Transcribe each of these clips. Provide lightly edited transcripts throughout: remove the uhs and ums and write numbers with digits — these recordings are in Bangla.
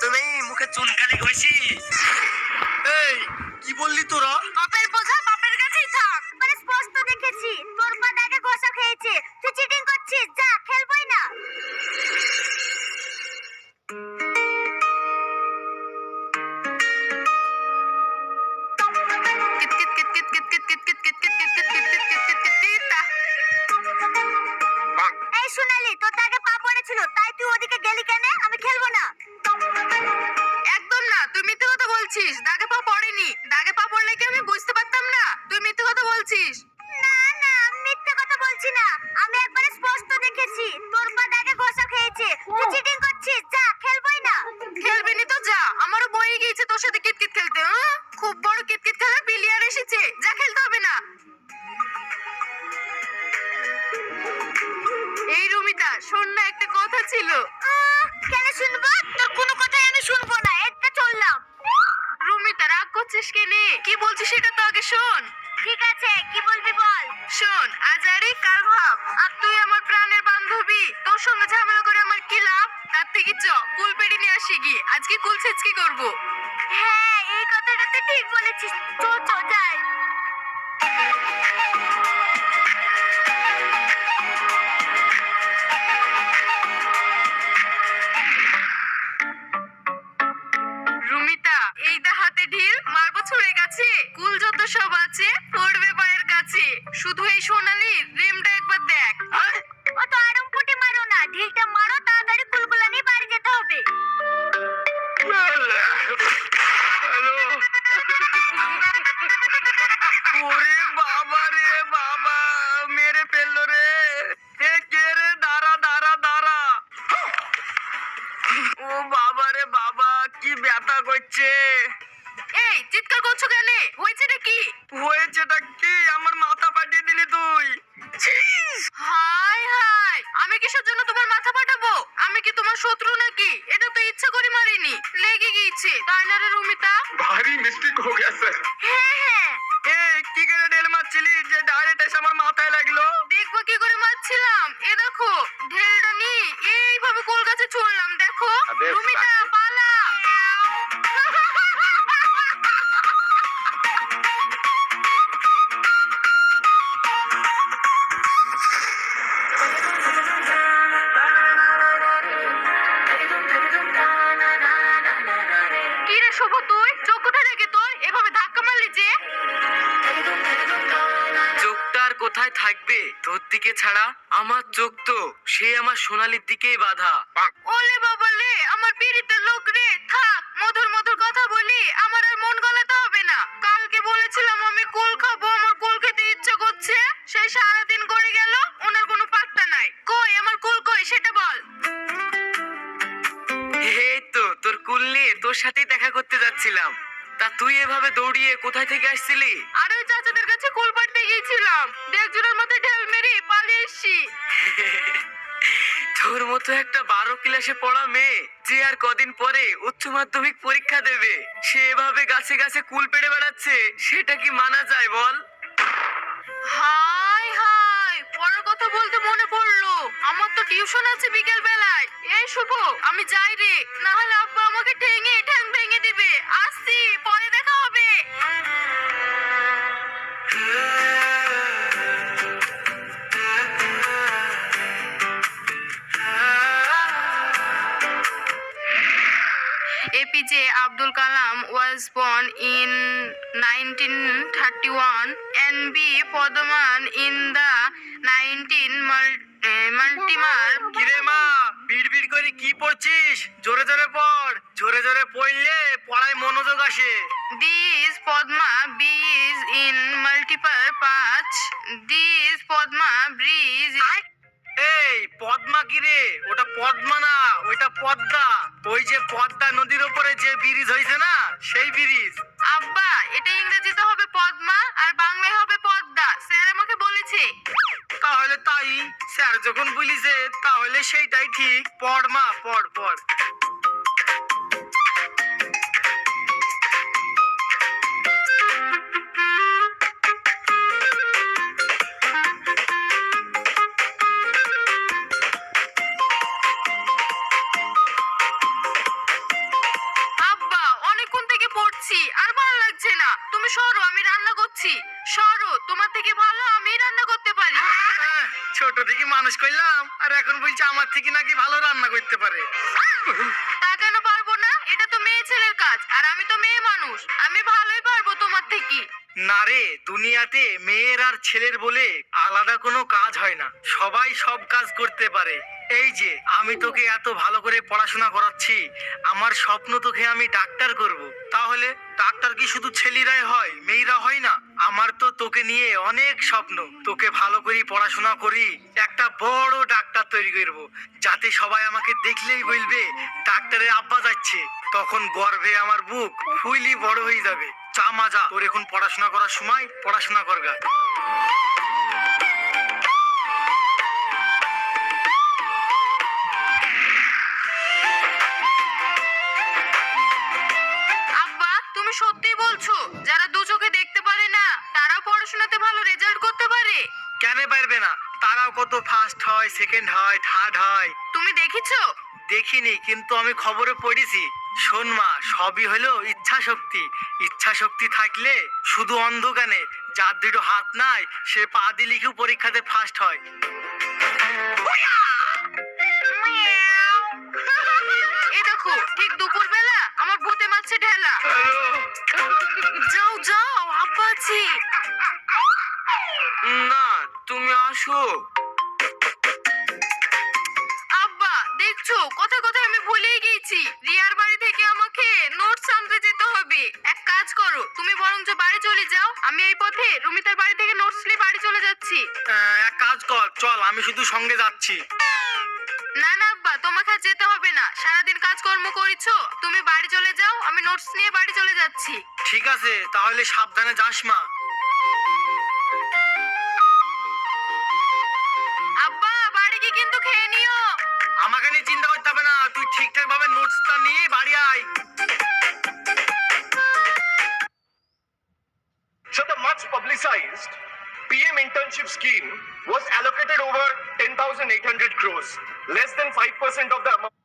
তুমি মুখে চুনকালি ঘষি। এই কি বললি তোরা? বাপের বোঝা বাপের কাছেই থাক। মানে স্পষ্ট দেখেছি তোর পা দাগে ঘষা খেয়েছে। তুই চিটিং করছিস, যা খেলবই না। এই সোনালি, তোর দাগে পা পড়েছিল তাই তুই ওদিকে গেলি কেন? আমি খেলবো না। একদম না, তুই মিথ্যে কথা বলছিস। দাগে পা পড়েনি। দাগে পা পড়লে কি আমি বুঝতে পারতাম না? তুই মিথ্যে কথা বলছিস। না না, আমি মিথ্যে কথা বলছি না। আমি একবারে স্পষ্ট দেখেছি তোর পা দাগে ঘষা খেয়েছে। তুই চিটিং করছিস, যা খেলবই না। খেলবি নি তো যা, আমারও বয়ে গিয়েছে তোর সাথে কিতকিত খেলতে। খুব বড় কিতকিত খেলার প্লেয়ার এসেছে, যা খেলতে হবে না। এই রুমিতা, শোন না, একটা কথা ছিল। কেন শুনবো? তোর কোনো কথাই আমি শুনবো না, এটা চললাম। রুমিতা, রাগ করছিস কেন? কি বলছিস সেটা তো আগে শোন। ঠিক আছে, কি বলবি বল। শোন, আজ আরে কাল ভাব। আর তুই আমার প্রাণের বান্ধবী, তোর সঙ্গে ঝামেলা করে আমার কি লাভ? তার থেকে চ কুল পেড়ে নিয়ে আসি গিয়ে, আজকে কুল ছেচকি করবো। হ্যাঁ, এই কথাটা তুই ঠিক বলেছিস। চ চ যাই। রুমিতা, এই দা হাতে ঢিল, মারবো ছুড়ে গেছে। কুল যত সব আছে পড়বে পায়ের কাছে। শুধু এই সোনালি রিমটা একবার দেখ। ও তো আরম ফুটে মারো না, ঢিলটা মারো, তাড়াতাড়ি কুলগুলা নিয়ে বাড়ি যেতে হবে। ওরে বাবা রে বাবা, মেরে ফেললো রে। এ কে রে? দাঁড়া দাঁড়া দাঁড়া। ও বাবা রে বাবা, কি ব্যথা করছে। এই চিৎকার করছো কেন? হয়েছে নাকি? হয়েছেটা কি? আমার মাথা ফাটিয়ে দিলি তুই। হাই হাই, আমি কিসের জন্য তোমার মাথা ফাটাবো? আমি কি তোমার শত্রু নাকি? এটা তো ইচ্ছা করে মারিনি, লেগে গিয়েছে, তাই না রে রুমিতা? भारी मिस्टेक हो गया सर। হ্যাঁ হ্যাঁ, এ কি করে ঢেল মারছিলি যে ডাইরেক্ট এসে আমার মাথায় লাগলো? দেখবো কি করে মারছিলাম। এ দেখো, ঢেলটা নিয়ে এইভাবে কোল গাছে ছুড়লাম, দেখো। আবে রুমিতা, সাথে। পালা। কি রে শুভ, তুই চোখ কোথায় রেখে তোর এভাবে ধাক্কা মারলি যে? চোখটা আর কোথায় থাকবে তোর দিকে ছাড়া? আমার চোখ তো সে আমার সোনালির দিকেই বাঁধা। ওলে বাবা লে, আমার পিড়িতের লোক রে, থাক মধুর মধুর কথা বলি, আমার আর মন গলাতে হবে না। কালকে বলেছিলাম আমি কুল খাবো, আমার কুল খেতে ইচ্ছে করছে, সেই সারাদিন করে গেল, ওনার কোনো পাত্তা নাই। কই আমার কুল, কই সেটা বল। এই তো তোর কুল নিয়ে তোর সাথেই দেখা করতে যাচ্ছিলাম। তা তুই এভাবে দৌড়িয়ে কোথায় থেকে আসছিলি? আর ওই চাচাদের কাছে কুল পাড়তে গিয়েছিলাম, একজনের মাথায় ঢেল মেরে পালিয়ে এসছি। তোর মতো একটা 12 ক্লাসে পড়া মেয়ে যে আর কদিন পরে উচ্চ মাধ্যমিক পরীক্ষা দেবে, সে এভাবে গাছে গাছে কুল পেড়ে বেড়াচ্ছে, সেটা কি মানা যায় বল? হাই হাই, পরের কথা বলতে মনে পড়লো, আমার তো টিউশন আছে বিকেল বেলায়। এই শুভ, আমি যাই রে, না হলে আব্বা আমাকে ঠ্যাং ভেঙে দিবে। আসছি, পরে দেখা হবে। APJ Abdul Kalam was born in 1931 and B. Podaman in the 19 Multimar. কিরে মা, বিড়বিড় করে কি পড়ছিস? জোরে জোরে পড়, জোরে জোরে পড়লে পড়ায় মনোযোগ আসে। This Padma B is in multiple parts. This Padma breeze. এই পদ্মা কি রে? ওটা পদ্মা না, ওইটা পদ্মা। ওই যে পদ্মা নদীর উপরে যে ব্রিজ হয়েছে না, সেই ব্রিজ। আব্বা, এটা ইংরেজিতে হবে পদ্মা আর বাংলায় হবে পদ্মা, স্যার আমাকে বলেছে। তাহলে তাই, স্যার যখন বলিছে তাহলে সেইটাই ঠিক। পড় মা, পড় পড়। তুমি সরো, আমি রান্না করছি। সরো, তোমার থেকে ভালো আমি রান্না করতে পারি। ছোট থেকে মানুষ করলাম আর এখন বলছে আমার থেকে নাকি ভালো রান্না করতে পারে। তা কেন পারবো না? এটা তো মেয়ে ছেলের কাজ, আর আমি তো মেয়ে মানুষ, আমি ভালোই পারবো তোমার থেকে। না রে, দুনিয়াতে মেয়ের আর ছেলের বলে আলাদা কোনো কাজ হয় না, সবাই সব কাজ করতে পারে। এই যে আমি তোকে এত ভালো করে পড়াশোনা করাচ্ছি, আমার স্বপ্ন তোকে আমি ডাক্তার করব। তাহলে ডাক্তার কি শুধু ছেলেরাই হয়, মেয়েরা হয় না? আমার তো তোকে নিয়ে অনেক স্বপ্ন, তোকে ভালো করে পড়াশোনা করি একটা বড় ডাক্তার তৈরি করব, যাতে সবাই আমাকে দেখলেই বলবে ডাক্তারের আব্বা যাচ্ছে। তখন গর্বে আমার বুক ফুইলি বড় হয়ে যাবে। চা মাজা, তোর এখন পড়াশোনা করার সময় পড়াশোনা করগা। আব্বা, তুমি সত্যিই বলছো যারা দু চোখে দেখতে পারে না তারাও পড়াশোনাতে ভালো রেজাল্ট করতে পারে? কেন পারবে না? তারাও কত ফার্স্ট হয়, সেকেন্ড হয়, থার্ড হয়। তুমি দেখেছো? দেখিনি, কিন্তু আমি খবরে পড়েছি। শোন মা, সবই হলো ইচ্ছা শক্তি। ইচ্ছা শক্তি থাকলে শুধু অন্ধ জ্ঞানে, যার দুটো হাত নাই সে পা দিয়ে লিখেও পরীক্ষাতে ফার্স্ট হয়। এই দেখো, ঠিক দুপুর বেলা আমার ভূতে মারছে ঢেলা। যাও যাও, আব্বা আছে। না, তুমি আসো। আব্বা দেখছো, কথা কথা আমি ভুলেই গেছি, রিয়ার বাড়ি থেকে আমাকে নোটস আনতে যেতে হবে। এক কাজ করো, তুমি বরঞ্চ বাড়ি চলে যাও, আমি এই পথে রুমিতার বাড়ি থেকে নোটস নিয়ে বাড়ি চলে যাচ্ছি। এক কাজ কর, চল আমি শুধু সঙ্গে যাচ্ছি। না না আব্বা, তোমাকে আর যেতে হবে না, সারাদিন কাজকর্ম করেছো, তুমি বাড়ি চলে যাও, আমি নোটস নিয়ে বাড়ি চলে যাচ্ছি। ঠিক আছে, তাহলে সাবধানে যাস মা। আব্বা, বাড়ি গিয়ে কিন্তু খেয়ে নিও। আমাকে নিয়ে চিন্তা করতে হবে না, তুই ঠিকঠাক ভাবে নোটসটা নিয়ে বাড়ি আয়। So the much publicized PM internship scheme was allocated over 10,800 crores, less than 5% of the amount.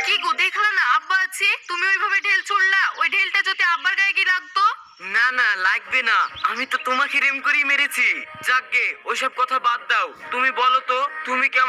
কি গো, দেখলা না আব্বা আছে? তুমি ওইভাবে ঢেল ছুড়লা, ওই ঢেলটা যদি আব্বার গায়ে গিয়ে লাগতো? না না, লাগবে না, আমি তো তোমাকে রেম করেই মেরেছি। যাকগে, ওইসব কথা বাদ দাও। তুমি বলো তো, তুমি কি আমার